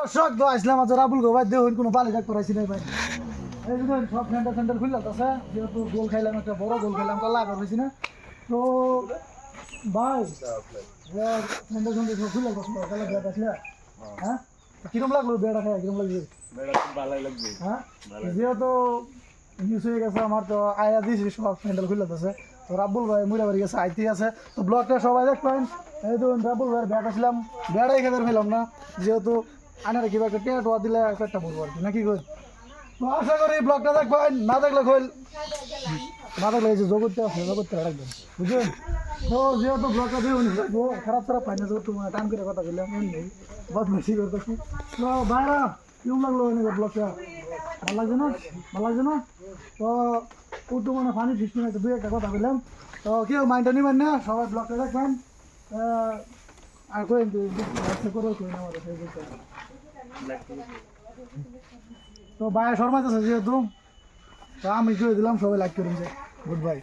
দর্শক তো আসলাম আজ রাবুল গো ভাই দেখুন কোনো পালি ডাক করাইছি নাই ভাই এই দেখুন সব সেন্টার খুললাম আছে যেহেতু গোল খাইলাম একটা বড় গোল খাইলাম কলা লাভ হয়েছি না তো ভাই সেন্টার সব খুললাম কলা ব্যাট আসলে হ্যাঁ কিরম লাগলো বেড়া খাই কিরম লাগছে ভালোই লাগবে হ্যাঁ যেহেতু ইউজ হয়ে গেছে আমার তো আয়া দিয়েছি সব হ্যান্ডেল খুলে আছে তো রাব্বুল ভাই মুড়া বাড়ি গেছে আইতে আছে তো ব্লগটা সবাই দেখবেন এই দেখুন রাব্বুল ভাইয়ের ব্যাট আসলাম ব্যাটাই খেতে পেলাম না যেহেতু আনারে কিবা একটা টেয়া টোয়া দিলে একটা বলবো আর কি নাকি কই তো আশা করি ব্লগটা দেখবেন না দেখলে কইল না দেখলে এই যে জগৎটা আছে জগৎটা রাখবেন বুঝলেন তো যেহেতু ব্লগটা দিয়ে খারাপ খারাপ ফাইনাল তোমার টান করে কথা বললাম এমনি বদমাইশি করতেছি তো ভাইরা কেমন লাগলো ব্লগটা ভালো লাগছে না ভালো লাগছে না তো উঠু মানে পানি ফিস নিয়ে দুই একটা কথা বললাম তো কেউ মাইন্ডটা নিবেন না সবাই ব্লগটা দেখবেন আর কই করে তো ভাই শর্মাইতেছে যেহেতু তো আমি করে দিলাম সবাই লাইক করুন যে গুড বাই